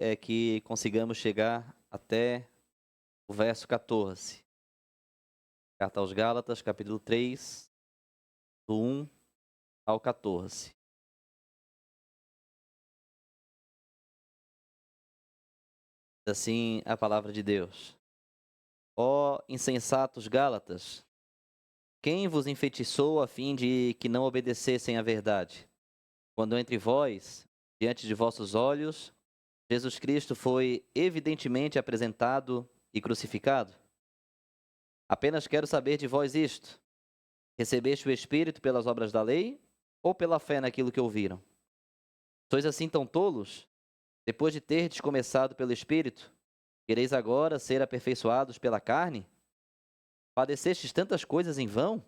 é que consigamos chegar até o verso 14. Carta aos Gálatas, capítulo 3, do 1 ao 14. Assim a palavra de Deus. Ó insensatos Gálatas, quem vos enfeitiçou a fim de que não obedecessem à verdade? Quando entre vós, diante de vossos olhos, Jesus Cristo foi evidentemente apresentado e crucificado? Apenas quero saber de vós isto: recebeste o Espírito pelas obras da lei ou pela fé naquilo que ouviram? Sois assim tão tolos? Depois de terdes começado pelo Espírito, quereis agora ser aperfeiçoados pela carne? Padecestes tantas coisas em vão?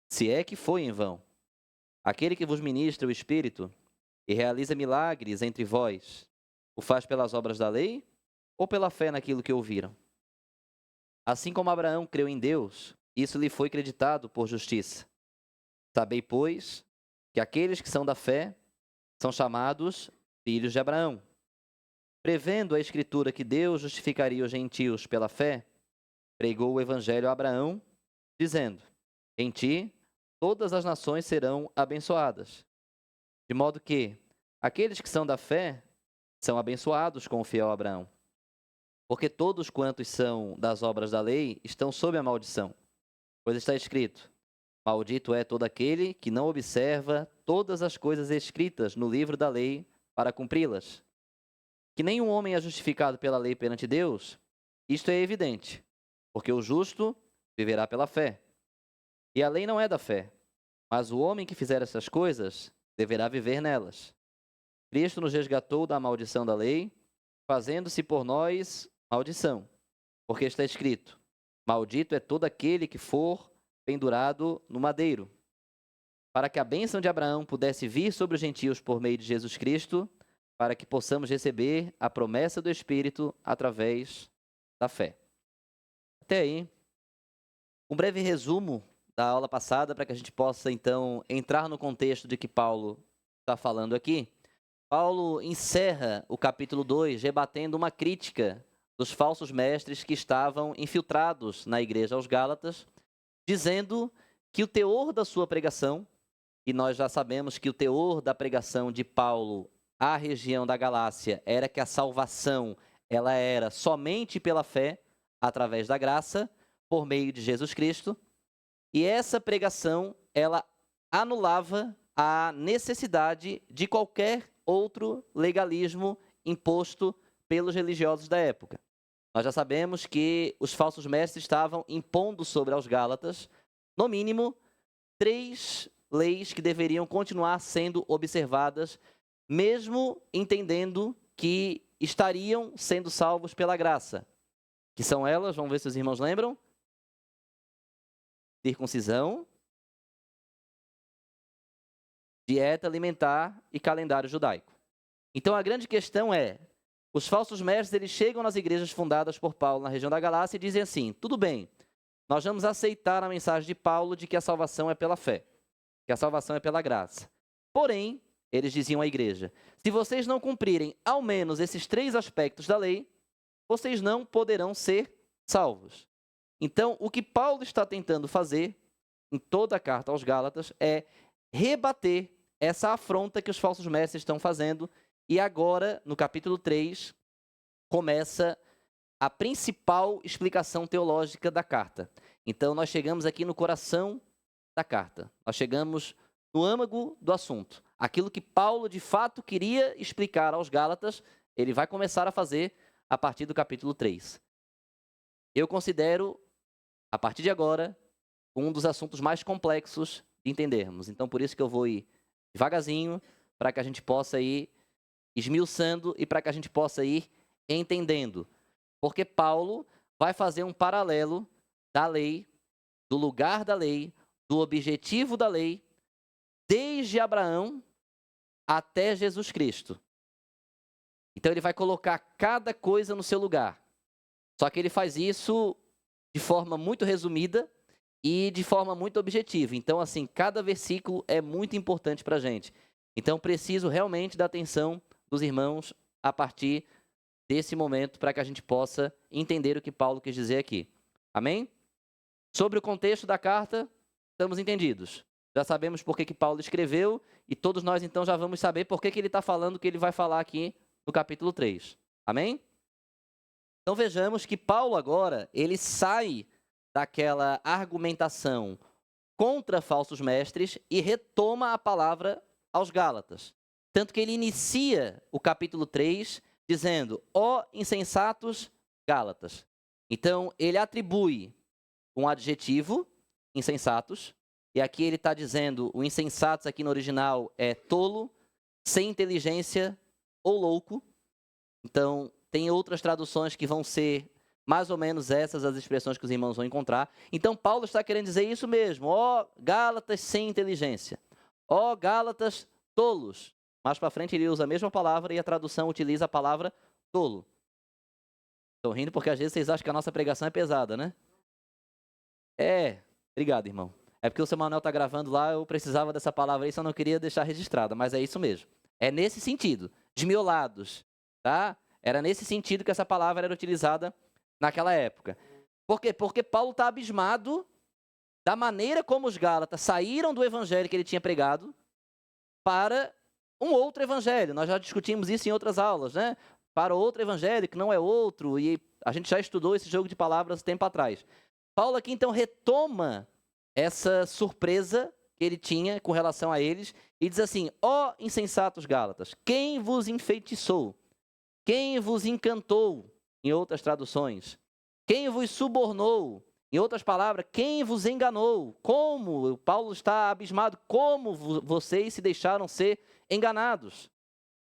Se é que foi em vão. Aquele que vos ministra o Espírito e realiza milagres entre vós, o faz pelas obras da lei ou pela fé naquilo que ouviram? Assim como Abraão creu em Deus, isso lhe foi creditado por justiça. Sabei, pois, que aqueles que são da fé são chamados filhos de Abraão. Prevendo a Escritura que Deus justificaria os gentios pela fé, pregou o Evangelho a Abraão, dizendo: em ti todas as nações serão abençoadas. De modo que aqueles que são da fé são abençoados com o fiel Abraão. Porque todos quantos são das obras da lei estão sob a maldição. Pois está escrito: maldito é todo aquele que não observa todas as coisas escritas no livro da lei para cumpri-las. Que nenhum homem é justificado pela lei perante Deus, isto é evidente, porque o justo viverá pela fé. E a lei não é da fé, mas o homem que fizer essas coisas deverá viver nelas. Cristo nos resgatou da maldição da lei, fazendo-se por nós maldição, porque está escrito: maldito é todo aquele que for pendurado no madeiro. Para que a bênção de Abraão pudesse vir sobre os gentios por meio de Jesus Cristo, para que possamos receber a promessa do Espírito através da fé. Até aí, um breve resumo da aula passada, para que a gente possa, então, entrar no contexto de que Paulo está falando aqui. Paulo encerra o capítulo 2 rebatendo uma crítica dos falsos mestres que estavam infiltrados na igreja aos Gálatas, dizendo que o teor da sua pregação, e nós já sabemos que o teor da pregação de Paulo à região da Galácia era que a salvação ela era somente pela fé, através da graça, por meio de Jesus Cristo, e essa pregação ela anulava a necessidade de qualquer outro legalismo imposto pelos religiosos da época. Nós já sabemos que os falsos mestres estavam impondo sobre aos Gálatas, no mínimo, 3 leis que deveriam continuar sendo observadas, mesmo entendendo que estariam sendo salvos pela graça. Que são elas, vamos ver se os irmãos lembram: circuncisão, dieta alimentar e calendário judaico. Então a grande questão é, os falsos mestres eles chegam nas igrejas fundadas por Paulo na região da Galácia e dizem assim: tudo bem, nós vamos aceitar a mensagem de Paulo de que a salvação é pela fé, que a salvação é pela graça. Porém, eles diziam à igreja: se vocês não cumprirem ao menos esses 3 aspectos da lei, vocês não poderão ser salvos. Então, o que Paulo está tentando fazer em toda a carta aos Gálatas é rebater essa afronta que os falsos mestres estão fazendo. E agora, no capítulo 3, começa a principal explicação teológica da carta. Então, nós chegamos aqui no coração da carta. Nós chegamos no âmago do assunto. Aquilo que Paulo, de fato, queria explicar aos Gálatas, ele vai começar a fazer a partir do capítulo 3. Eu considero, a partir de agora, um dos assuntos mais complexos de entendermos. Então, por isso que eu vou ir devagarzinho, para que a gente possa ir esmiuçando e para que a gente possa ir entendendo. Porque Paulo vai fazer um paralelo da lei, do lugar da lei, do objetivo da lei, desde Abraão até Jesus Cristo. Então ele vai colocar cada coisa no seu lugar. Só que ele faz isso de forma muito resumida e de forma muito objetiva. Então, assim, cada versículo é muito importante para a gente. Então, preciso realmente da atenção dos irmãos a partir desse momento para que a gente possa entender o que Paulo quis dizer aqui. Amém? Sobre o contexto da carta, estamos entendidos. Já sabemos por que Paulo escreveu e todos nós então já vamos saber por que ele está falando o que ele vai falar aqui no capítulo 3. Amém? Então vejamos que Paulo agora, ele sai daquela argumentação contra falsos mestres e retoma a palavra aos Gálatas. Tanto que ele inicia o capítulo 3 dizendo: ó insensatos Gálatas. Então ele atribui um adjetivo, insensatos, e aqui ele está dizendo, o insensatos aqui no original é tolo, sem inteligência ou louco. Então, tem outras traduções que vão ser mais ou menos essas as expressões que os irmãos vão encontrar. Então, Paulo está querendo dizer isso mesmo. Ó Gálatas sem inteligência. Ó Gálatas tolos. Mais para frente ele usa a mesma palavra e a tradução utiliza a palavra tolo. Estou rindo porque às vezes vocês acham que a nossa pregação é pesada, né? Obrigado, irmão. É porque o seu Manuel está gravando lá, eu precisava dessa palavra aí, só não queria deixar registrada, mas é isso mesmo. É nesse sentido, desmiolados, tá? Era nesse sentido que essa palavra era utilizada naquela época. Por quê? Porque Paulo está abismado da maneira como os Gálatas saíram do evangelho que ele tinha pregado para um outro evangelho. Nós já discutimos isso em outras aulas, né? Para outro evangelho que não é outro, e a gente já estudou esse jogo de palavras tempo atrás. Paulo aqui então retoma essa surpresa que ele tinha com relação a eles e diz assim: ó insensatos Gálatas, quem vos enfeitiçou? Quem vos encantou? Em outras traduções. Quem vos subornou? Em outras palavras, quem vos enganou? Como? Paulo está abismado. Como vocês se deixaram ser enganados?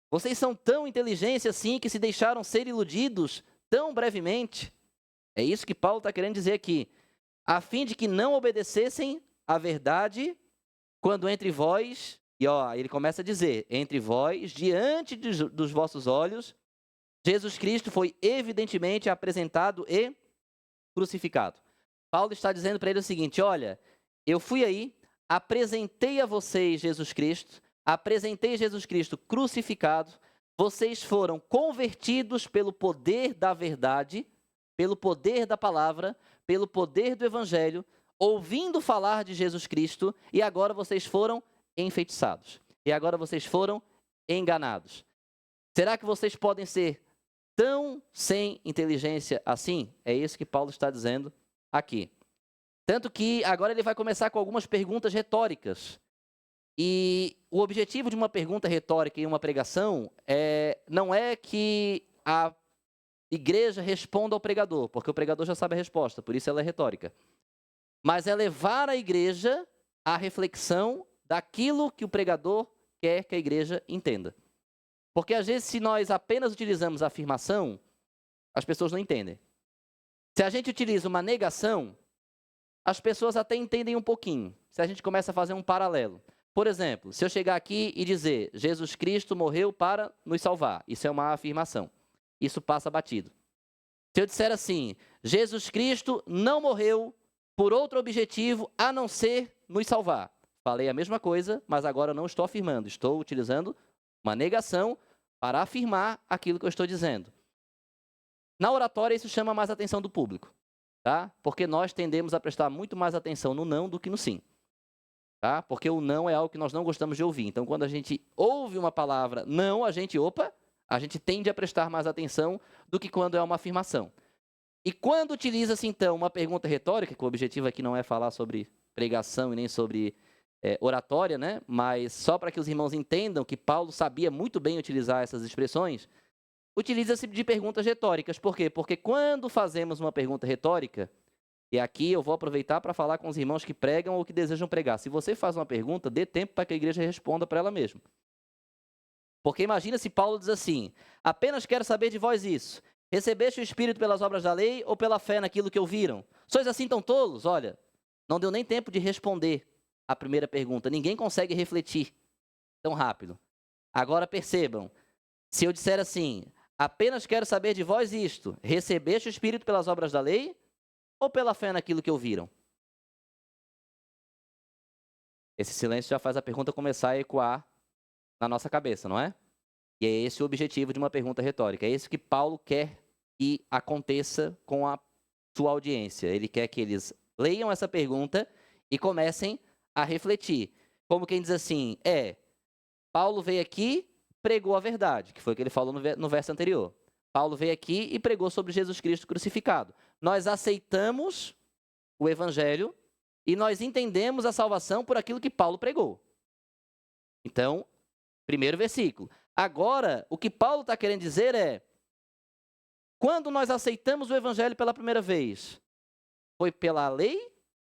Vocês são tão inteligentes assim que se deixaram ser iludidos tão brevemente? É isso que Paulo está querendo dizer aqui. A fim de que não obedecessem à verdade quando entre vós, e ele começa a dizer, entre vós, diante dos vossos olhos, Jesus Cristo foi evidentemente apresentado e crucificado. Paulo está dizendo para ele o seguinte: olha, eu fui aí, apresentei a vocês Jesus Cristo, apresentei Jesus Cristo crucificado, vocês foram convertidos pelo poder da verdade, pelo poder da palavra, pelo poder do evangelho, ouvindo falar de Jesus Cristo, e agora vocês foram enfeitiçados. E agora vocês foram enganados. Será que vocês podem ser tão sem inteligência assim? É isso que Paulo está dizendo aqui. Tanto que agora ele vai começar com algumas perguntas retóricas. E o objetivo de uma pergunta retórica em uma pregação não é que a igreja responda ao pregador, porque o pregador já sabe a resposta, por isso ela é retórica. Mas é levar a igreja à reflexão daquilo que o pregador quer que a igreja entenda. Porque às vezes, se nós apenas utilizamos a afirmação, as pessoas não entendem. Se a gente utiliza uma negação, as pessoas até entendem um pouquinho. Se a gente começa a fazer um paralelo. Por exemplo, se eu chegar aqui e dizer Jesus Cristo morreu para nos salvar, isso é uma afirmação. Isso passa batido. Se eu disser assim, Jesus Cristo não morreu por outro objetivo a não ser nos salvar. Falei a mesma coisa, mas agora eu não estou afirmando. Estou utilizando uma negação para afirmar aquilo que eu estou dizendo. Na oratória, isso chama mais a atenção do público, tá? Porque nós tendemos a prestar muito mais atenção no não do que no sim. Tá? Porque o não é algo que nós não gostamos de ouvir. Então, quando a gente ouve uma palavra não, a gente tende a prestar mais atenção do que quando é uma afirmação. E quando utiliza-se, então, uma pergunta retórica, que o objetivo aqui não é falar sobre pregação e nem sobre oratória, né? Mas só para que os irmãos entendam que Paulo sabia muito bem utilizar essas expressões, utiliza-se de perguntas retóricas. Por quê? Porque quando fazemos uma pergunta retórica, e aqui eu vou aproveitar para falar com os irmãos que pregam ou que desejam pregar. Se você faz uma pergunta, dê tempo para que a igreja responda para ela mesma. Porque imagina se Paulo diz assim: apenas quero saber de vós isso. Recebeste o Espírito pelas obras da lei ou pela fé naquilo que ouviram? Sois assim tão tolos? Olha, não deu nem tempo de responder a primeira pergunta. Ninguém consegue refletir tão rápido. Agora percebam, se eu disser assim: apenas quero saber de vós isto. Recebeste o Espírito pelas obras da lei ou pela fé naquilo que ouviram? Esse silêncio já faz a pergunta começar a ecoar na nossa cabeça, não é? E é esse o objetivo de uma pergunta retórica. É isso que Paulo quer que aconteça com a sua audiência. Ele quer que eles leiam essa pergunta e comecem a refletir. Como quem diz assim, Paulo veio aqui, pregou a verdade, que foi o que ele falou no verso anterior. Paulo veio aqui e pregou sobre Jesus Cristo crucificado. Nós aceitamos o evangelho e nós entendemos a salvação por aquilo que Paulo pregou. Então, primeiro versículo. Agora, o que Paulo está querendo dizer é, quando nós aceitamos o evangelho pela primeira vez, foi pela lei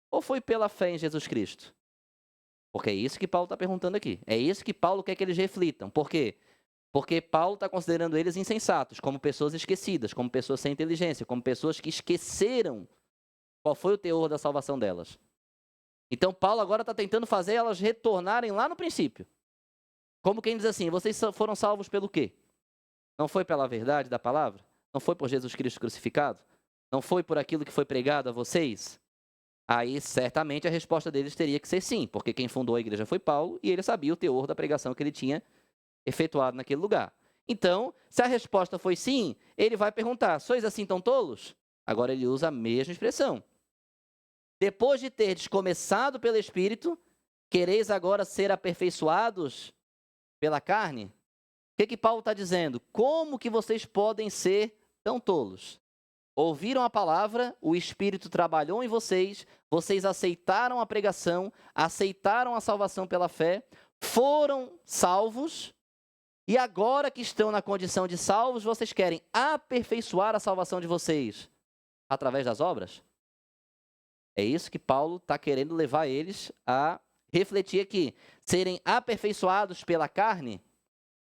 ou foi pela fé em Jesus Cristo? Porque é isso que Paulo está perguntando aqui. É isso que Paulo quer que eles reflitam. Por quê? Porque Paulo está considerando eles insensatos, como pessoas esquecidas, como pessoas sem inteligência, como pessoas que esqueceram qual foi o teor da salvação delas. Então, Paulo agora está tentando fazer elas retornarem lá no princípio. Como quem diz assim, vocês foram salvos pelo quê? Não foi pela verdade da palavra? Não foi por Jesus Cristo crucificado? Não foi por aquilo que foi pregado a vocês? Aí, certamente, a resposta deles teria que ser sim, porque quem fundou a igreja foi Paulo e ele sabia o teor da pregação que ele tinha efetuado naquele lugar. Então, se a resposta foi sim, ele vai perguntar, sois assim tão tolos? Agora ele usa a mesma expressão. Depois de terdes começado pelo Espírito, quereis agora ser aperfeiçoados pela carne? O que Paulo está dizendo? Como que vocês podem ser tão tolos? Ouviram a palavra, o Espírito trabalhou em vocês, vocês aceitaram a pregação, aceitaram a salvação pela fé, foram salvos, e agora que estão na condição de salvos, vocês querem aperfeiçoar a salvação de vocês através das obras? É isso que Paulo está querendo levar eles a refletir aqui. Serem aperfeiçoados pela carne,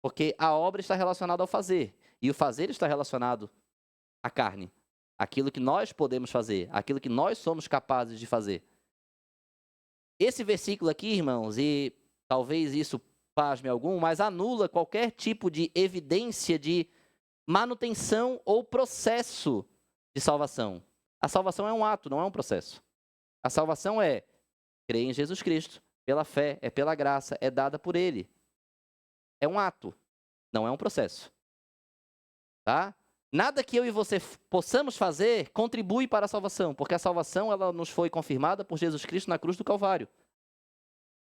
porque a obra está relacionada ao fazer, e o fazer está relacionado à carne. Aquilo que nós podemos fazer, aquilo que nós somos capazes de fazer. Esse versículo aqui, irmãos, e talvez isso pasme algum, mas anula qualquer tipo de evidência de manutenção ou processo de salvação. A salvação é um ato, não é um processo. A salvação é crer em Jesus Cristo, pela fé, é pela graça, é dada por Ele. É um ato, não é um processo. Tá? Nada que eu e você possamos fazer contribui para a salvação, porque a salvação ela nos foi confirmada por Jesus Cristo na cruz do Calvário.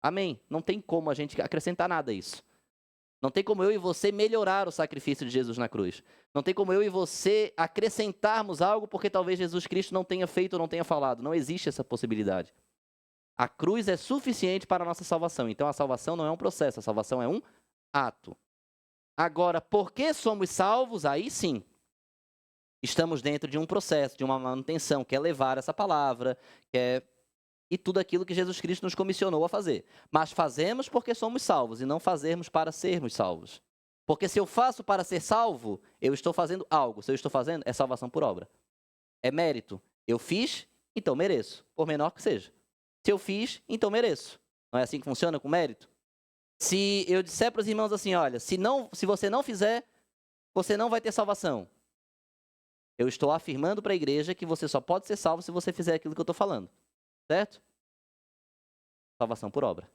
Amém? Não tem como a gente acrescentar nada a isso. Não tem como eu e você melhorar o sacrifício de Jesus na cruz. Não tem como eu e você acrescentarmos algo porque talvez Jesus Cristo não tenha feito ou não tenha falado. Não existe essa possibilidade. A cruz é suficiente para a nossa salvação. Então a salvação não é um processo, a salvação é um ato. Agora, por que somos salvos? Aí sim. Estamos dentro de um processo, de uma manutenção, que é levar essa palavra, e tudo aquilo que Jesus Cristo nos comissionou a fazer. Mas fazemos porque somos salvos e não fazemos para sermos salvos. Porque se eu faço para ser salvo, eu estou fazendo algo. Se eu estou fazendo, é salvação por obra. É mérito. Eu fiz, então mereço, por menor que seja. Se eu fiz, então mereço. Não é assim que funciona com mérito? Se eu disser para os irmãos assim, olha, se você não fizer, você não vai ter salvação. Eu estou afirmando para a igreja que você só pode ser salvo se você fizer aquilo que eu estou falando. Certo? Salvação por obra.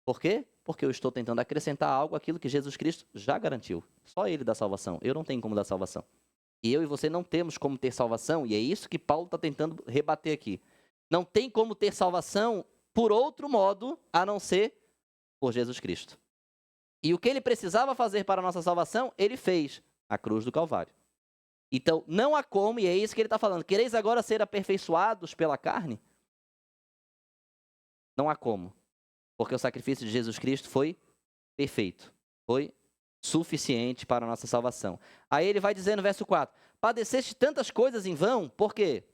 Por quê? Porque eu estou tentando acrescentar algo àquilo que Jesus Cristo já garantiu. Só Ele dá salvação. Eu não tenho como dar salvação. E eu e você não temos como ter salvação, e é isso que Paulo está tentando rebater aqui. Não tem como ter salvação por outro modo, a não ser por Jesus Cristo. E o que Ele precisava fazer para a nossa salvação, Ele fez. A cruz do Calvário. Então, não há como, e é isso que ele está falando. Quereis agora ser aperfeiçoados pela carne? Não há como. Porque o sacrifício de Jesus Cristo foi perfeito. Foi suficiente para a nossa salvação. Aí ele vai dizer no verso 4, padeceste tantas coisas em vão, por quê?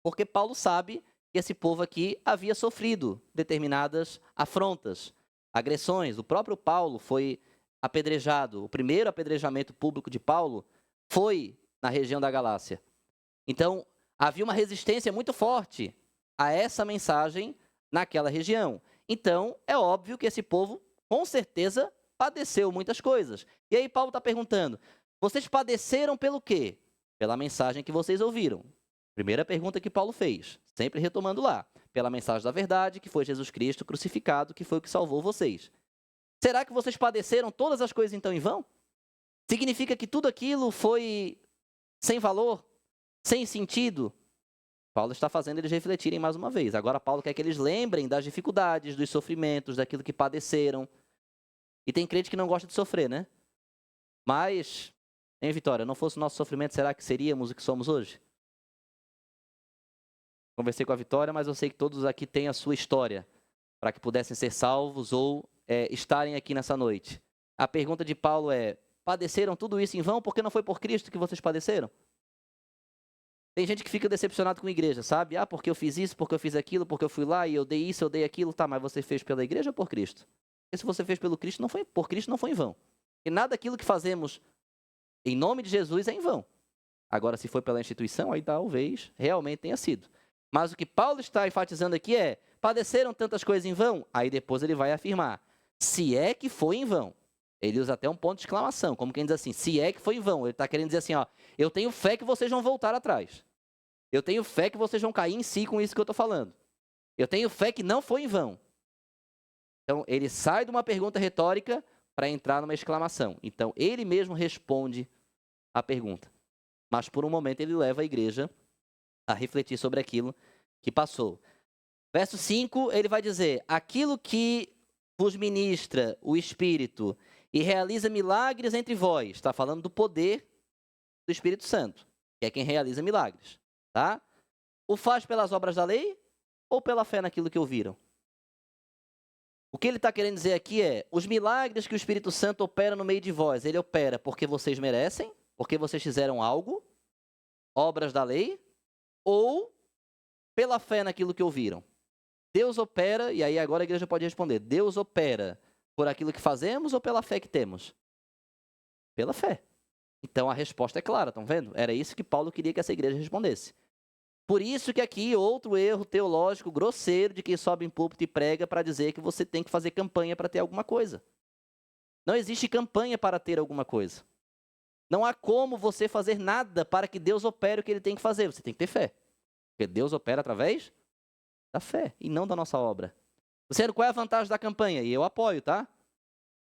Porque Paulo sabe que esse povo aqui havia sofrido determinadas afrontas, agressões. O próprio Paulo foi apedrejado. O primeiro apedrejamento público de Paulo foi na região da Galácia. Então, havia uma resistência muito forte a essa mensagem naquela região. Então, é óbvio que esse povo, com certeza, padeceu muitas coisas. E aí Paulo está perguntando, vocês padeceram pelo quê? Pela mensagem que vocês ouviram. Primeira pergunta que Paulo fez, sempre retomando lá. Pela mensagem da verdade, que foi Jesus Cristo crucificado, que foi o que salvou vocês. Será que vocês padeceram todas as coisas então em vão? Significa que tudo aquilo foi sem valor, sem sentido? Paulo está fazendo eles refletirem mais uma vez. Agora Paulo quer que eles lembrem das dificuldades, dos sofrimentos, daquilo que padeceram. E tem crente que não gosta de sofrer, né? Mas, hein, Vitória, não fosse o nosso sofrimento, será que seríamos o que somos hoje? Conversei com a Vitória, mas eu sei que todos aqui têm a sua história, para que pudessem ser salvos ou estarem aqui nessa noite. A pergunta de Paulo é: padeceram tudo isso em vão porque não foi por Cristo que vocês padeceram? Tem gente que fica decepcionado com a igreja, sabe? Ah, porque eu fiz isso, porque eu fiz aquilo, porque eu fui lá e eu dei isso, eu dei aquilo. Tá, mas você fez pela igreja ou por Cristo? Porque se você fez pelo Cristo, não foi por Cristo, não foi em vão. E nada daquilo que fazemos em nome de Jesus é em vão. Agora, se foi pela instituição, aí talvez realmente tenha sido. Mas o que Paulo está enfatizando aqui é: padeceram tantas coisas em vão? Aí depois ele vai afirmar: se é que foi em vão. Ele usa até um ponto de exclamação, como quem diz assim: se é que foi em vão. Ele está querendo dizer assim, ó, eu tenho fé que vocês vão voltar atrás. Eu tenho fé que vocês vão cair em si com isso que eu estou falando. Eu tenho fé que não foi em vão. Então, ele sai de uma pergunta retórica para entrar numa exclamação. Então, ele mesmo responde a pergunta. Mas, por um momento, ele leva a igreja a refletir sobre aquilo que passou. Verso 5, ele vai dizer: aquilo que vos ministra o Espírito e realiza milagres entre vós. Está falando do poder do Espírito Santo, que é quem realiza milagres. Tá? O faz pelas obras da lei ou pela fé naquilo que ouviram? O que ele está querendo dizer aqui é: os milagres que o Espírito Santo opera no meio de vós, ele opera porque vocês merecem, porque vocês fizeram algo, obras da lei, ou pela fé naquilo que ouviram? Deus opera, e aí agora a igreja pode responder: Deus opera por aquilo que fazemos ou pela fé que temos? Pela fé. Então a resposta é clara, estão vendo? Era isso que Paulo queria que essa igreja respondesse. Por isso que aqui outro erro teológico grosseiro de quem sobe em púlpito e prega para dizer que você tem que fazer campanha para ter alguma coisa. Não existe campanha para ter alguma coisa. Não há como você fazer nada para que Deus opere o que ele tem que fazer. Você tem que ter fé. Porque Deus opera através da fé e não da nossa obra. Você, qual é a vantagem da campanha? E eu apoio, tá?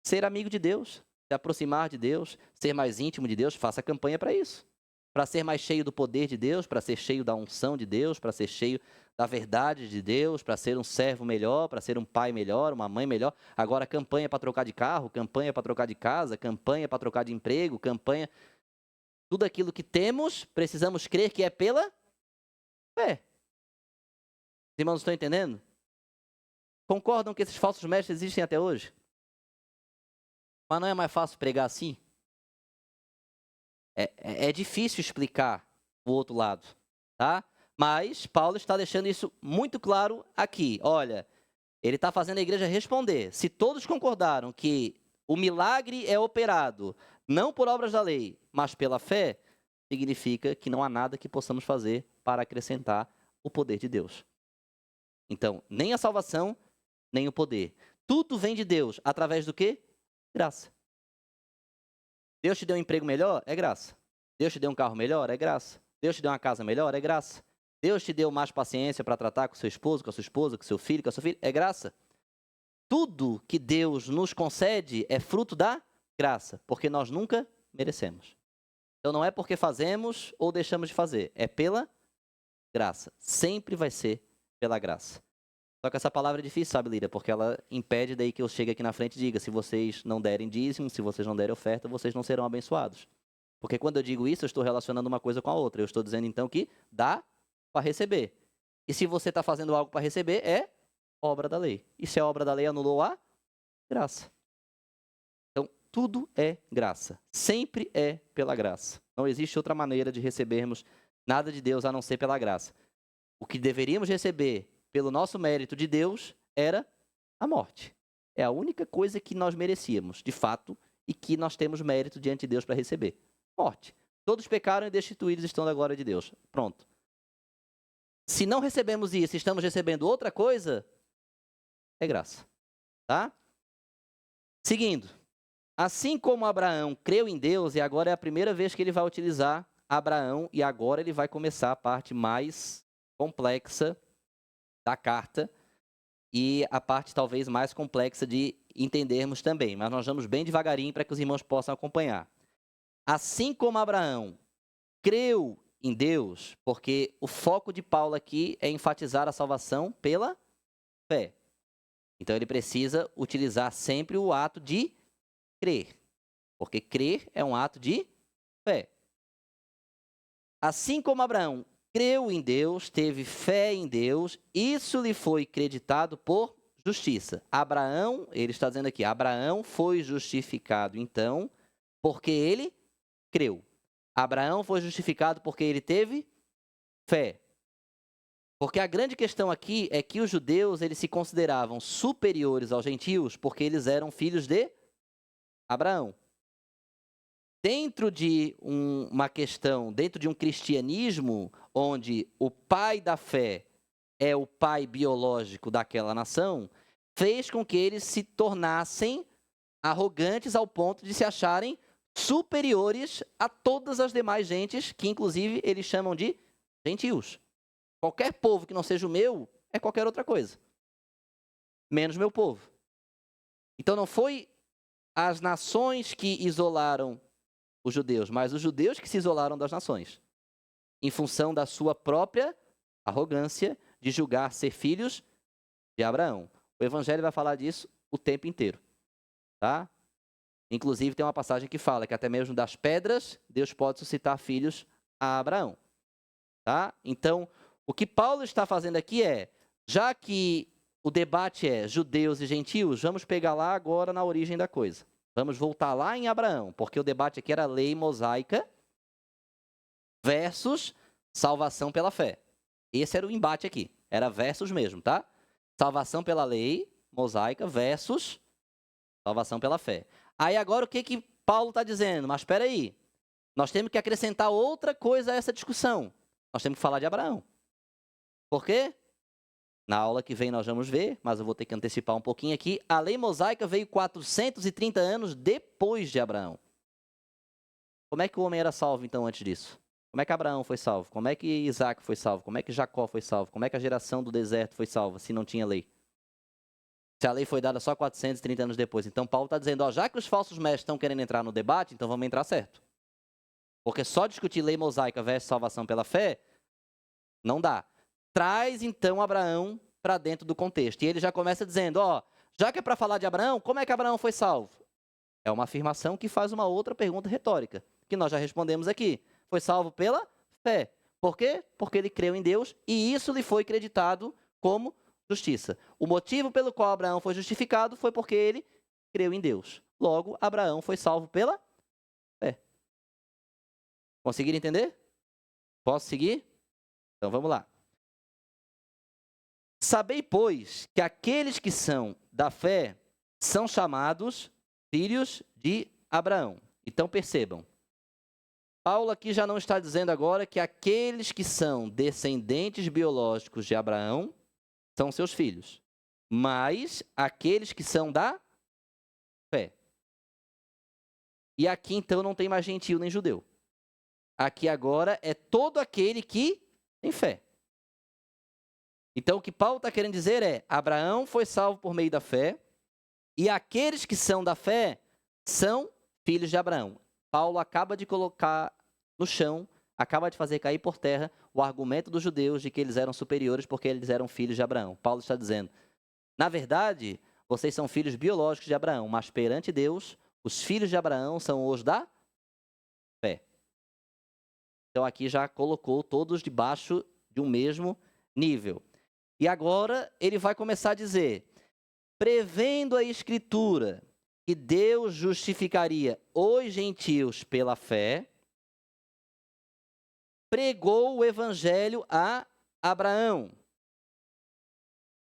Ser amigo de Deus, se aproximar de Deus, ser mais íntimo de Deus, faça campanha para isso. Para ser mais cheio do poder de Deus, para ser cheio da unção de Deus, para ser cheio da verdade de Deus, para ser um servo melhor, para ser um pai melhor, uma mãe melhor. Agora, campanha para trocar de carro, campanha para trocar de casa, campanha para trocar de emprego, campanha. Tudo aquilo que temos, precisamos crer que é pela fé. Os irmãos estão entendendo? Concordam que esses falsos mestres existem até hoje? Mas não é mais fácil pregar assim? É difícil explicar o outro lado, tá? Mas Paulo está deixando isso muito claro aqui. Olha, ele está fazendo a igreja responder. Se todos concordaram que o milagre é operado não por obras da lei, mas pela fé, significa que não há nada que possamos fazer para acrescentar o poder de Deus. Então, nem a salvação, nem o poder. Tudo vem de Deus. Através do quê? Graça. Deus te deu um emprego melhor? É graça. Deus te deu um carro melhor? É graça. Deus te deu uma casa melhor? É graça. Deus te deu mais paciência para tratar com seu esposo, com a sua esposa, com seu filho, com a sua filha? É graça. Tudo que Deus nos concede é fruto da graça, porque nós nunca merecemos. Então não é porque fazemos ou deixamos de fazer, é pela graça. Sempre vai ser pela graça. Só que essa palavra é difícil, sabe, Líria? Porque ela impede daí que eu chegue aqui na frente e diga: se vocês não derem dízimo, se vocês não derem oferta, vocês não serão abençoados. Porque quando eu digo isso, eu estou relacionando uma coisa com a outra. Eu estou dizendo, então, que dá para receber. E se você está fazendo algo para receber, é obra da lei. E se a obra da lei anulou a graça? Então, tudo é graça. Sempre é pela graça. Não existe outra maneira de recebermos nada de Deus a não ser pela graça. O que deveríamos receber pelo nosso mérito de Deus era a morte. É a única coisa que nós merecíamos, de fato, e que nós temos mérito diante de Deus para receber. Morte. Todos pecaram e destituídos estão da glória de Deus. Pronto. Se não recebemos isso e estamos recebendo outra coisa, é graça. Tá? Seguindo. Assim como Abraão creu em Deus, e agora é a primeira vez que ele vai utilizar Abraão, e agora ele vai começar a parte mais complexa da carta, e a parte talvez mais complexa de entendermos também, mas nós vamos bem devagarinho para que os irmãos possam acompanhar. Assim como Abraão creu em Deus, porque o foco de Paulo aqui é enfatizar a salvação pela fé. Então ele precisa utilizar sempre o ato de crer, porque crer é um ato de fé. Assim como Abraão creu em Deus, teve fé em Deus, isso lhe foi creditado por justiça. Abraão, ele está dizendo aqui, Abraão foi justificado então, porque ele creu. Abraão foi justificado porque ele teve fé. Porque a grande questão aqui é que os judeus, eles se consideravam superiores aos gentios porque eles eram filhos de Abraão. Dentro de uma questão, dentro de um cristianismo onde o pai da fé é o pai biológico daquela nação, fez com que eles se tornassem arrogantes ao ponto de se acharem superiores a todas as demais gentes, que inclusive eles chamam de gentios. Qualquer povo que não seja o meu é qualquer outra coisa, menos meu povo. Então não foi as nações que isolaram os judeus, mas os judeus que se isolaram das nações, em função da sua própria arrogância de julgar ser filhos de Abraão. O Evangelho vai falar disso o tempo inteiro, tá? Inclusive tem uma passagem que fala que até mesmo das pedras Deus pode suscitar filhos a Abraão, tá? Então, o que Paulo está fazendo aqui é, já que o debate é judeus e gentios, vamos pegar lá agora na origem da coisa. Vamos voltar lá em Abraão, porque o debate aqui era lei mosaica versus salvação pela fé. Esse era o embate aqui, era versus mesmo, tá? Salvação pela lei mosaica versus salvação pela fé. Aí agora o que Paulo está dizendo? Mas espera aí, nós temos que acrescentar outra coisa a essa discussão. Nós temos que falar de Abraão. Por quê? Na aula que vem nós vamos ver, mas eu vou ter que antecipar um pouquinho aqui. A lei mosaica veio 430 anos depois de Abraão. Como é que o homem era salvo então antes disso? Como é que Abraão foi salvo? Como é que Isaac foi salvo? Como é que Jacó foi salvo? Como é que a geração do deserto foi salva se não tinha lei? Se a lei foi dada só 430 anos depois. Então Paulo está dizendo, ó, já que os falsos mestres estão querendo entrar no debate, então vamos entrar certo. Porque só discutir lei mosaica versus salvação pela fé, não dá. Traz então Abraão para dentro do contexto. E ele já começa dizendo, ó, já que é para falar de Abraão, como é que Abraão foi salvo? É uma afirmação que faz uma outra pergunta retórica, que nós já respondemos aqui. Foi salvo pela fé. Por quê? Porque ele creu em Deus e isso lhe foi creditado como justiça. O motivo pelo qual Abraão foi justificado foi porque ele creu em Deus. Logo, Abraão foi salvo pela fé. Conseguiram entender? Posso seguir? Então vamos lá. Sabei, pois, que aqueles que são da fé são chamados filhos de Abraão. Então percebam, Paulo aqui já não está dizendo agora que aqueles que são descendentes biológicos de Abraão são seus filhos, mas aqueles que são da fé. E aqui então não tem mais gentio nem judeu. Aqui agora é todo aquele que tem fé. Então, o que Paulo está querendo dizer é, Abraão foi salvo por meio da fé, e aqueles que são da fé são filhos de Abraão. Paulo acaba de colocar no chão, acaba de fazer cair por terra o argumento dos judeus de que eles eram superiores porque eles eram filhos de Abraão. Paulo está dizendo, na verdade, vocês são filhos biológicos de Abraão, mas perante Deus, os filhos de Abraão são os da fé. Então, aqui já colocou todos debaixo de um mesmo nível. E agora ele vai começar a dizer, prevendo a Escritura que Deus justificaria os gentios pela fé, pregou o Evangelho a Abraão,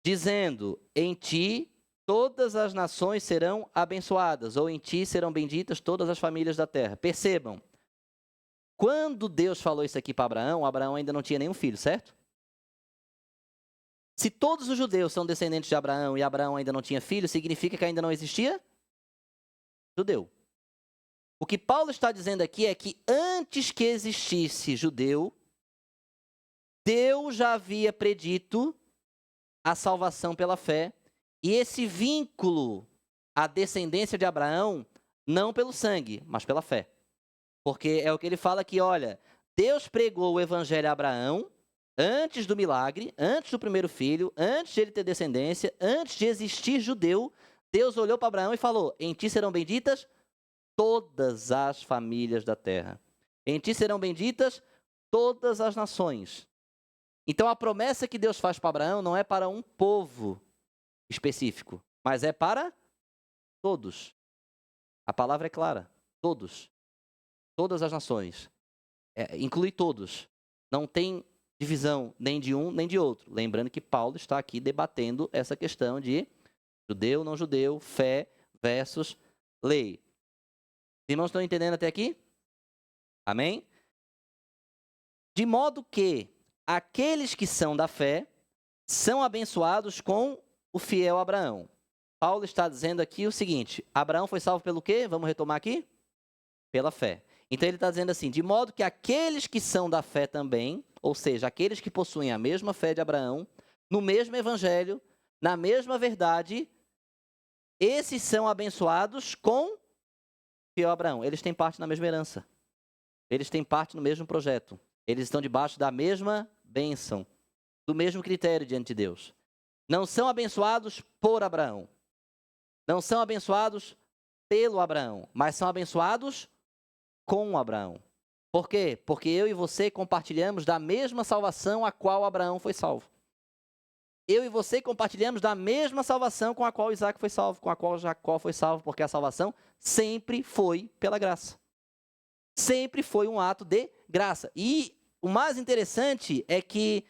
dizendo, em ti todas as nações serão abençoadas, ou em ti serão benditas todas as famílias da terra. Percebam, quando Deus falou isso aqui para Abraão, Abraão ainda não tinha nenhum filho, certo? Se todos os judeus são descendentes de Abraão e Abraão ainda não tinha filho, significa que ainda não existia judeu. O que Paulo está dizendo aqui é que antes que existisse judeu, Deus já havia predito a salvação pela fé, e esse vínculo a descendência de Abraão não pelo sangue, mas pela fé. Porque é o que ele fala aqui, olha, Deus pregou o evangelho a Abraão antes do milagre, antes do primeiro filho, antes de ele ter descendência, antes de existir judeu. Deus olhou para Abraão e falou: em ti serão benditas todas as famílias da terra. Em ti serão benditas todas as nações. Então a promessa que Deus faz para Abraão não é para um povo específico, mas é para todos. A palavra é clara, todos. Todas as nações. Inclui todos. Não tem divisão nem de um nem de outro. Lembrando que Paulo está aqui debatendo essa questão de judeu, não judeu, fé versus lei. Os irmãos estão entendendo até aqui? Amém? De modo que aqueles que são da fé são abençoados com o fiel Abraão. Paulo está dizendo aqui o seguinte: Abraão foi salvo pelo quê? Vamos retomar aqui? Pela fé. Então ele está dizendo assim: de modo que aqueles que são da fé também, ou seja, aqueles que possuem a mesma fé de Abraão, no mesmo evangelho, na mesma verdade, esses são abençoados com o fiel Abraão. Eles têm parte na mesma herança. Eles têm parte no mesmo projeto. Eles estão debaixo da mesma bênção, do mesmo critério diante de Deus. Não são abençoados por Abraão. Não são abençoados pelo Abraão, mas são abençoados com Abraão. Por quê? Porque eu e você compartilhamos da mesma salvação a qual Abraão foi salvo. Eu e você compartilhamos da mesma salvação com a qual Isaac foi salvo, com a qual Jacó foi salvo, porque a salvação sempre foi pela graça. Sempre foi um ato de graça. E o mais interessante é que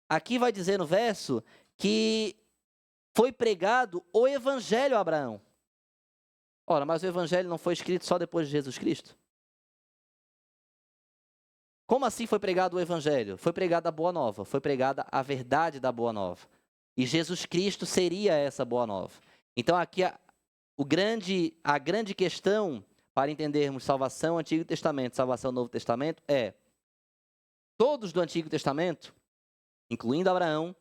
aqui vai dizer no verso que foi pregado o evangelho a Abraão. Ora, mas o evangelho não foi escrito só depois de Jesus Cristo? Como assim foi pregado o evangelho? Foi pregada a boa nova, foi pregada a verdade da boa nova. E Jesus Cristo seria essa boa nova. Então aqui a grande questão para entendermos salvação Antigo Testamento, salvação Novo Testamento é: todos do Antigo Testamento, incluindo Abraão,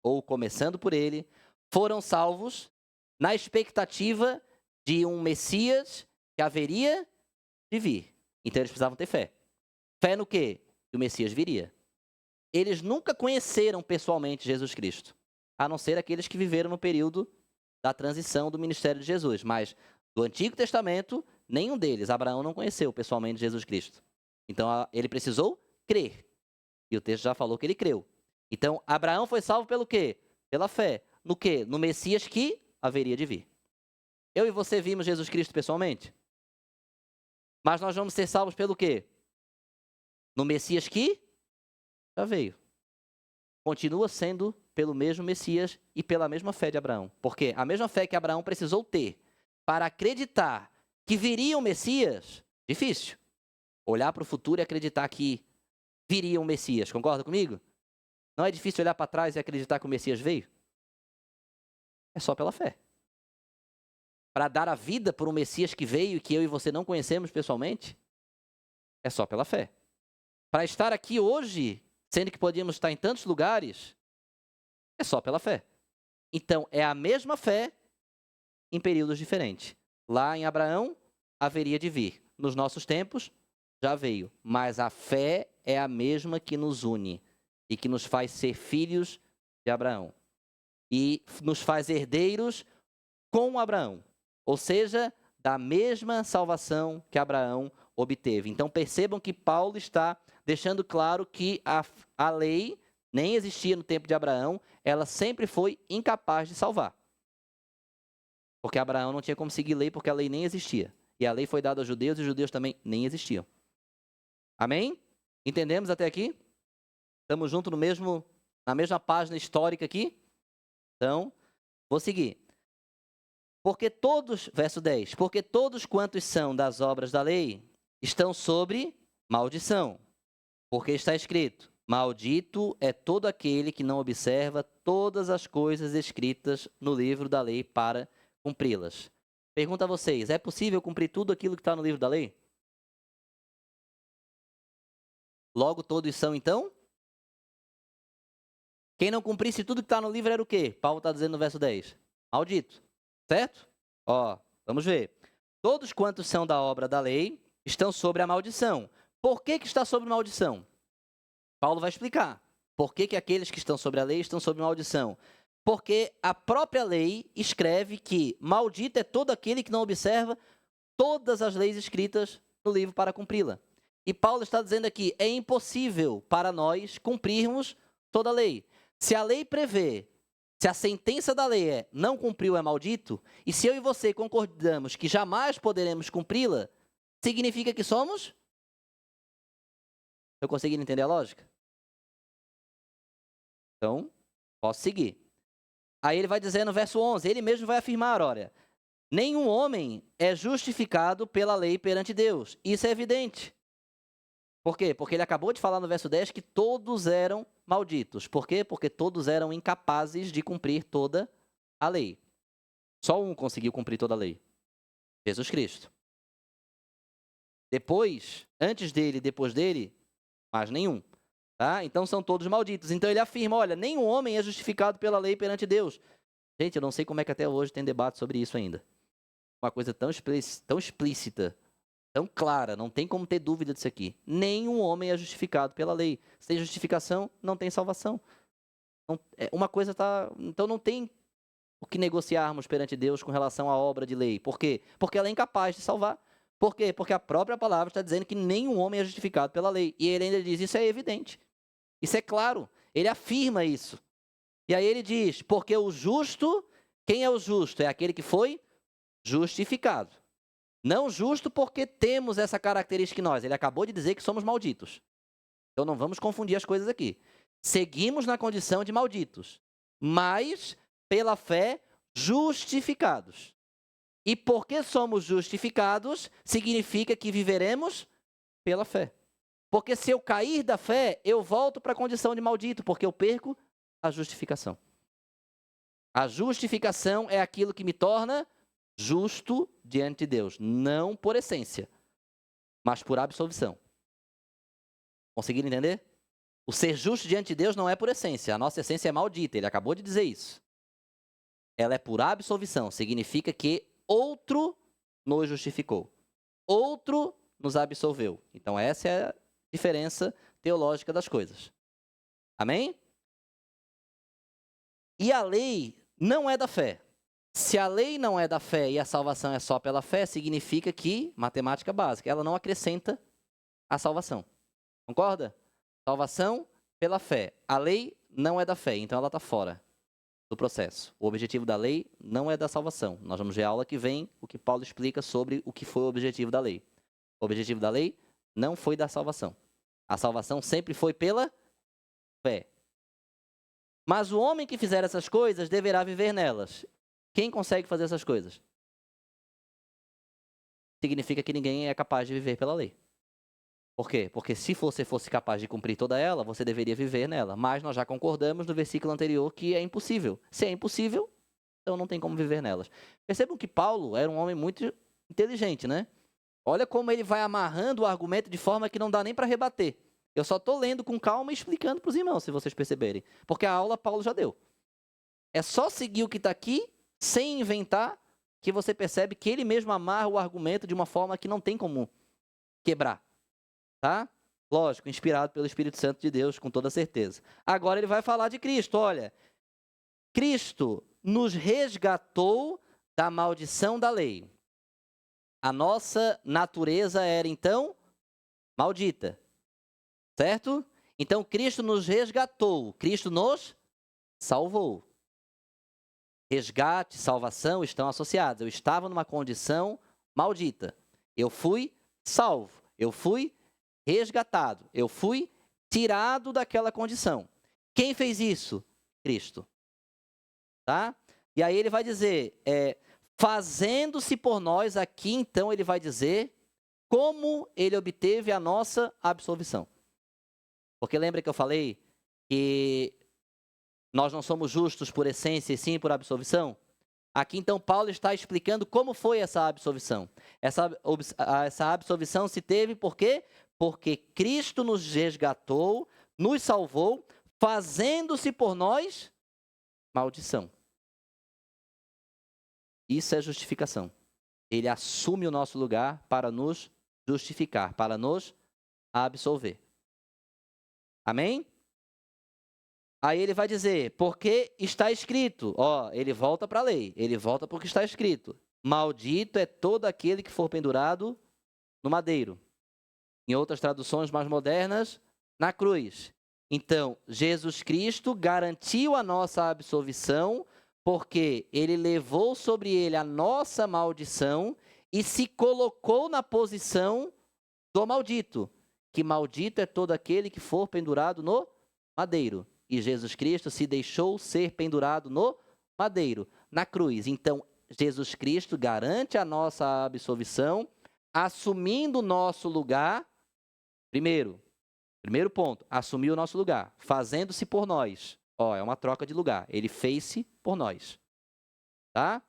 ou começando por ele, foram salvos na expectativa de um Messias que haveria de vir. Então eles precisavam ter fé. Fé no quê? Que o Messias viria. Eles nunca conheceram pessoalmente Jesus Cristo, a não ser aqueles que viveram no período da transição do ministério de Jesus. Mas do Antigo Testamento, nenhum deles, Abraão não conheceu pessoalmente Jesus Cristo. Então ele precisou crer. E o texto já falou que ele creu. Então Abraão foi salvo pelo quê? Pela fé. No quê? No Messias que haveria de vir. Eu e você vimos Jesus Cristo pessoalmente? Mas nós vamos ser salvos pelo quê? No Messias que já veio. Continua sendo pelo mesmo Messias e pela mesma fé de Abraão. Porque a mesma fé que Abraão precisou ter para acreditar que viria um Messias, difícil. Olhar para o futuro e acreditar que viria um Messias. Concorda comigo? Não é difícil olhar para trás e acreditar que o Messias veio? É só pela fé. Para dar a vida por um Messias que veio e que eu e você não conhecemos pessoalmente, é só pela fé. Para estar aqui hoje, sendo que podíamos estar em tantos lugares, é só pela fé. Então, é a mesma fé em períodos diferentes. Lá em Abraão, haveria de vir. Nos nossos tempos, já veio. Mas a fé é a mesma que nos une e que nos faz ser filhos de Abraão. E nos faz herdeiros com Abraão. Ou seja, da mesma salvação que Abraão obteve. Então percebam que Paulo está deixando claro que a lei nem existia no tempo de Abraão, ela sempre foi incapaz de salvar. Porque Abraão não tinha como seguir lei, porque a lei nem existia. E a lei foi dada aos judeus, e os judeus também nem existiam. Amém? Entendemos até aqui? Estamos juntos na mesma página histórica aqui? Então, vou seguir. Porque todos, verso 10, porque todos quantos são das obras da lei estão sobre maldição. Porque está escrito: maldito é todo aquele que não observa todas as coisas escritas no livro da lei para cumpri-las. Pergunto a vocês: é possível cumprir tudo aquilo que está no livro da lei? Logo todos são então? Quem não cumprisse tudo que está no livro era o quê? Paulo está dizendo no verso 10. Maldito. Certo? Ó, vamos ver. Todos quantos são da obra da lei estão sobre a maldição. Por que está sobre maldição? Paulo vai explicar. Por que aqueles que estão sobre a lei estão sobre maldição? Porque a própria lei escreve que maldito é todo aquele que não observa todas as leis escritas no livro para cumpri-la. E Paulo está dizendo aqui, é impossível para nós cumprirmos toda a lei. Se a lei prevê, se a sentença da lei é não cumpriu é maldito, e se eu e você concordamos que jamais poderemos cumpri-la, significa que somos? Eu consegui entender a lógica? Então, posso seguir. Aí ele vai dizer no verso 11, ele mesmo vai afirmar, olha, nenhum homem é justificado pela lei perante Deus. Isso é evidente. Por quê? Porque ele acabou de falar no verso 10 que todos eram malditos. Por quê? Porque todos eram incapazes de cumprir toda a lei. Só um conseguiu cumprir toda a lei. Jesus Cristo. Depois, antes dele e depois dele, mais nenhum. Tá? Então são todos malditos. Então ele afirma, olha, nenhum homem é justificado pela lei perante Deus. Gente, eu não sei como é que até hoje tem debate sobre isso ainda. Uma coisa tão explícita, tão clara, não tem como ter dúvida disso aqui. Nenhum homem é justificado pela lei. Sem justificação, não tem salvação. Não, uma coisa tá. Então não tem o que negociarmos perante Deus com relação à obra de lei. Por quê? Porque ela é incapaz de salvar. Por quê? Porque a própria palavra está dizendo que nenhum homem é justificado pela lei. E ele ainda diz, isso é evidente. Isso é claro. Ele afirma isso. E aí ele diz, porque o justo, quem é o justo? É aquele que foi justificado. Não justo porque temos essa característica em nós. Ele acabou de dizer que somos malditos. Então não vamos confundir as coisas aqui. Seguimos na condição de malditos, mas pela fé justificados. E porque somos justificados, significa que viveremos pela fé. Porque se eu cair da fé, eu volto para a condição de maldito, porque eu perco a justificação. A justificação é aquilo que me torna justo diante de Deus, não por essência, mas por absolvição. Conseguiram entender? O ser justo diante de Deus não é por essência, a nossa essência é maldita, ele acabou de dizer isso. Ela é por absolvição, significa que outro nos justificou, outro nos absolveu. Então essa é a diferença teológica das coisas. Amém? E a lei não é da fé. Se a lei não é da fé e a salvação é só pela fé, significa que, matemática básica, ela não acrescenta a salvação. Concorda? Salvação pela fé. A lei não é da fé, então ela está fora do processo. O objetivo da lei não é da salvação. Nós vamos ver a aula que vem o que Paulo explica sobre o que foi o objetivo da lei. O objetivo da lei não foi da salvação. A salvação sempre foi pela fé. Mas o homem que fizer essas coisas deverá viver nelas. Quem consegue fazer essas coisas? Significa que ninguém é capaz de viver pela lei. Por quê? Porque se você fosse capaz de cumprir toda ela, você deveria viver nela. Mas nós já concordamos no versículo anterior que é impossível. Se é impossível, então não tem como viver nelas. Percebam que Paulo era um homem muito inteligente, né? Olha como ele vai amarrando o argumento de forma que não dá nem para rebater. Eu só estou lendo com calma e explicando para os irmãos, se vocês perceberem. Porque a aula Paulo já deu. É só seguir o que está aqui, sem inventar, que você percebe que ele mesmo amarra o argumento de uma forma que não tem como quebrar. Tá? Lógico, inspirado pelo Espírito Santo de Deus, com toda certeza. Agora ele vai falar de Cristo. Olha, Cristo nos resgatou da maldição da lei. A nossa natureza era, então, maldita. Certo? Então, Cristo nos resgatou. Cristo nos salvou. Resgate, salvação estão associados. Eu estava numa condição maldita. Eu fui salvo. Eu fui resgatado. Eu fui tirado daquela condição. Quem fez isso? Cristo. Tá? E aí ele vai dizer, fazendo-se por nós, aqui então ele vai dizer como ele obteve a nossa absolvição. Porque lembra que eu falei que nós não somos justos por essência e sim por absolvição? Aqui então Paulo está explicando como foi essa absolvição. Essa absolvição se teve por quê? Porque Cristo nos resgatou, nos salvou, fazendo-se por nós maldição. Isso é justificação. Ele assume o nosso lugar para nos justificar, para nos absolver. Amém? Aí ele vai dizer, porque está escrito. Ó, ele volta para a lei, ele volta porque está escrito. Maldito é todo aquele que for pendurado no madeiro. Em outras traduções mais modernas, na cruz. Então, Jesus Cristo garantiu a nossa absolvição, porque ele levou sobre ele a nossa maldição e se colocou na posição do maldito. Que maldito é todo aquele que for pendurado no madeiro. E Jesus Cristo se deixou ser pendurado no madeiro, na cruz. Então, Jesus Cristo garante a nossa absolvição, assumindo o nosso lugar. Primeiro ponto, assumiu o nosso lugar, fazendo-se por nós. Ó, é uma troca de lugar. Ele fez-se por nós. Tá?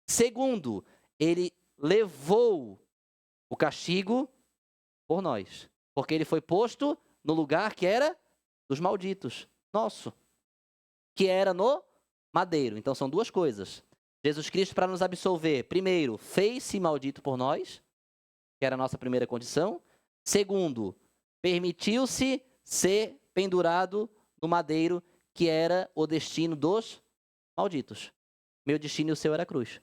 Segundo, ele levou o castigo por nós. Porque ele foi posto no lugar que era dos malditos, nosso. Que era no madeiro. Então são duas coisas. Jesus Cristo, para nos absolver, primeiro, fez-se maldito por nós, que era a nossa primeira condição. Segundo, permitiu-se ser pendurado no madeiro, que era o destino dos malditos. Meu destino e o seu era a cruz.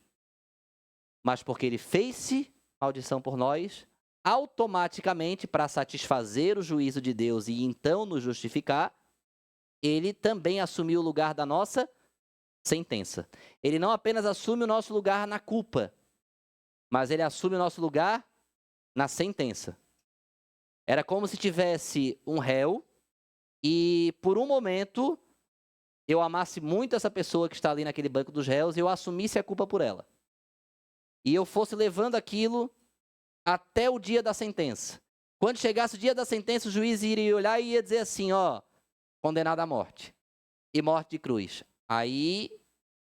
Mas porque ele fez-se maldição por nós, automaticamente, para satisfazer o juízo de Deus e então nos justificar, ele também assumiu o lugar da nossa sentença. Ele não apenas assume o nosso lugar na culpa, mas ele assume o nosso lugar na sentença. Era como se tivesse um réu e, por um momento, eu amasse muito essa pessoa que está ali naquele banco dos réus e eu assumisse a culpa por ela. E eu fosse levando aquilo até o dia da sentença. Quando chegasse o dia da sentença, o juiz iria olhar e ia dizer assim, ó, condenado à morte. E morte de cruz. Aí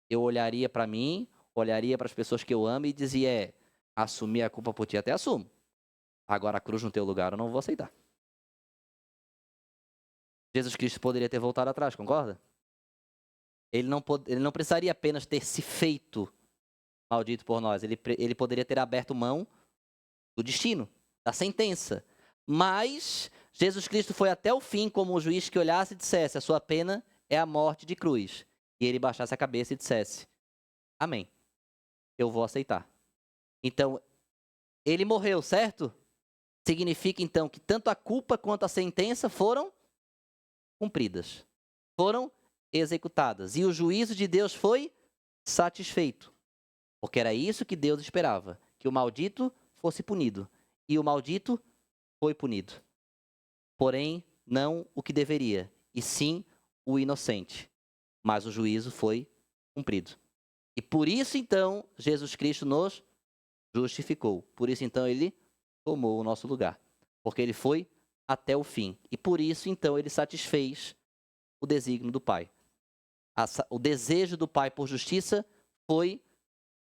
eu olharia para mim, olharia para as pessoas que eu amo e dizia, assumir a culpa por ti até assumo. Agora a cruz no teu lugar eu não vou aceitar. Jesus Cristo poderia ter voltado atrás, concorda? Ele não precisaria apenas ter se feito maldito por nós. Ele poderia ter aberto mão do destino, da sentença. Mas Jesus Cristo foi até o fim como um juiz que olhasse e dissesse, a sua pena é a morte de cruz. E ele baixasse a cabeça e dissesse, amém, eu vou aceitar. Então, ele morreu, certo? Significa então que tanto a culpa quanto a sentença foram cumpridas, foram executadas. E o juízo de Deus foi satisfeito. Porque era isso que Deus esperava, que o maldito fosse punido. E o maldito foi punido. Porém, não o que deveria, e sim o inocente. Mas o juízo foi cumprido. E por isso, então, Jesus Cristo nos justificou. Por isso, então, ele tomou o nosso lugar. Porque ele foi até o fim. E por isso, então, ele satisfez o desígnio do Pai. O desejo do Pai por justiça foi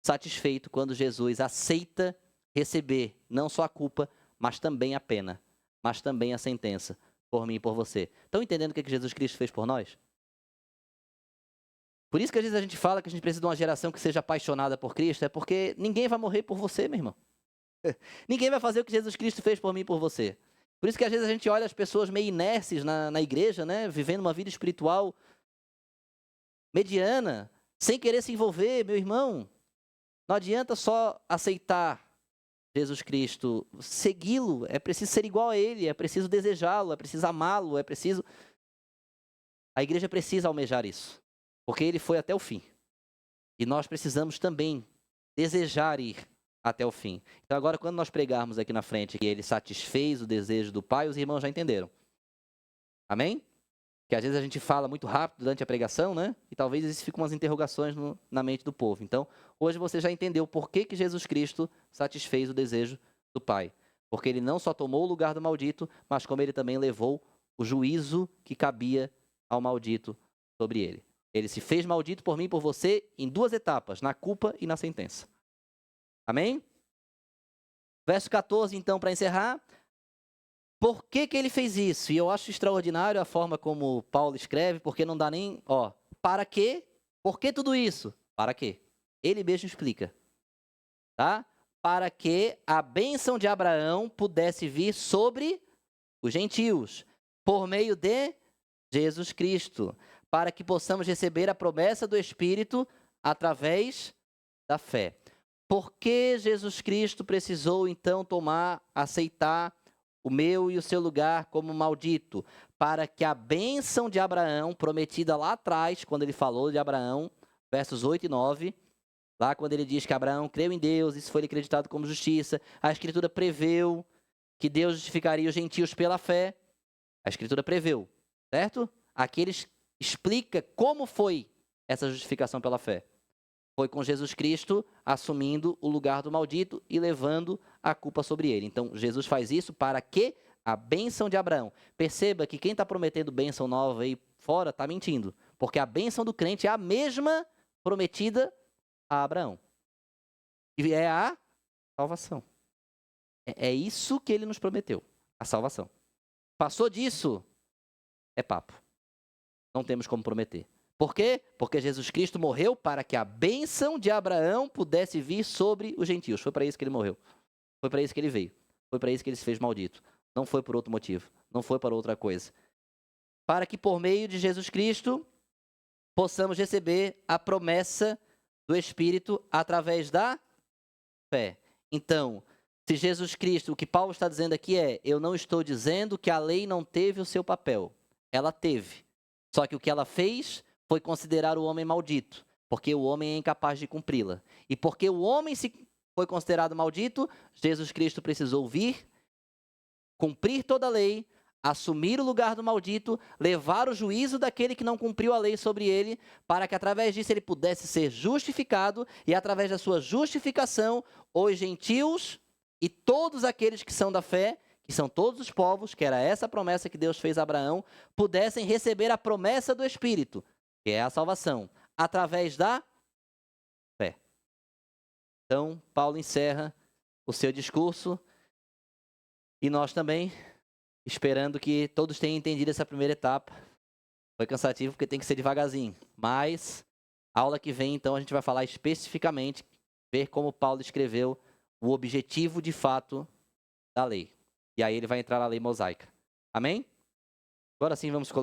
satisfeito quando Jesus aceita receber não só a culpa, mas também a pena, mas também a sentença por mim e por você. Estão entendendo o que Jesus Cristo fez por nós? Por isso que às vezes a gente fala que a gente precisa de uma geração que seja apaixonada por Cristo, é porque ninguém vai morrer por você, meu irmão. Ninguém vai fazer o que Jesus Cristo fez por mim e por você. Por isso que às vezes a gente olha as pessoas meio inércias na igreja, né, vivendo uma vida espiritual mediana, sem querer se envolver, meu irmão. Não adianta só aceitar Jesus Cristo, segui-lo, é preciso ser igual a Ele, é preciso desejá-lo, é preciso amá-lo, é preciso... A igreja precisa almejar isso, porque Ele foi até o fim. E nós precisamos também desejar ir até o fim. Então agora, quando nós pregarmos aqui na frente que Ele satisfez o desejo do Pai, os irmãos já entenderam. Amém? Que às vezes a gente fala muito rápido durante a pregação, né? E talvez isso fique umas interrogações na mente do povo. Então, hoje você já entendeu por que Jesus Cristo satisfez o desejo do Pai. Porque ele não só tomou o lugar do maldito, mas como ele também levou o juízo que cabia ao maldito sobre ele. Ele se fez maldito por mim e por você em duas etapas, na culpa e na sentença. Amém? Verso 14, então, para encerrar. Por que ele fez isso? E eu acho extraordinário a forma como Paulo escreve, porque não dá nem, para quê? Por que tudo isso? Para quê? Ele mesmo explica, tá? Para que a bênção de Abraão pudesse vir sobre os gentios, por meio de Jesus Cristo, para que possamos receber a promessa do Espírito através da fé. Por que Jesus Cristo precisou então aceitar o meu e o seu lugar como maldito? Para que a bênção de Abraão, prometida lá atrás, quando ele falou de Abraão, versos 8 e 9, lá quando ele diz que Abraão creu em Deus, isso foi acreditado como justiça, a Escritura preveu que Deus justificaria os gentios pela fé. A Escritura preveu, certo? Aqui ele explica como foi essa justificação pela fé. Foi com Jesus Cristo assumindo o lugar do maldito e levando a culpa sobre ele. Então, Jesus faz isso para que a bênção de Abraão. Perceba que quem está prometendo bênção nova aí fora está mentindo. Porque a bênção do crente é a mesma prometida a Abraão. E é a salvação. É isso que ele nos prometeu, a salvação. Passou disso, é papo. Não temos como prometer. Por quê? Porque Jesus Cristo morreu para que a bênção de Abraão pudesse vir sobre os gentios. Foi para isso que ele morreu. Foi para isso que ele veio. Foi para isso que ele se fez maldito. Não foi por outro motivo. Não foi para outra coisa. Para que por meio de Jesus Cristo possamos receber a promessa do Espírito através da fé. Então, se Jesus Cristo, o que Paulo está dizendo aqui é, eu não estou dizendo que a lei não teve o seu papel. Ela teve. Só que o que ela fez foi considerar o homem maldito, porque o homem é incapaz de cumpri-la. E porque o homem foi considerado maldito, Jesus Cristo precisou vir, cumprir toda a lei, assumir o lugar do maldito, levar o juízo daquele que não cumpriu a lei sobre ele, para que através disso ele pudesse ser justificado, e através da sua justificação, os gentios e todos aqueles que são da fé, que são todos os povos, que era essa promessa que Deus fez a Abraão, pudessem receber a promessa do Espírito, que é a salvação, através da fé. Então, Paulo encerra o seu discurso, e nós também, esperando que todos tenham entendido essa primeira etapa. Foi cansativo porque tem que ser devagarzinho, mas aula que vem, então, a gente vai falar especificamente, ver como Paulo escreveu o objetivo de fato da lei. E aí ele vai entrar na lei mosaica. Amém? Agora sim vamos colocar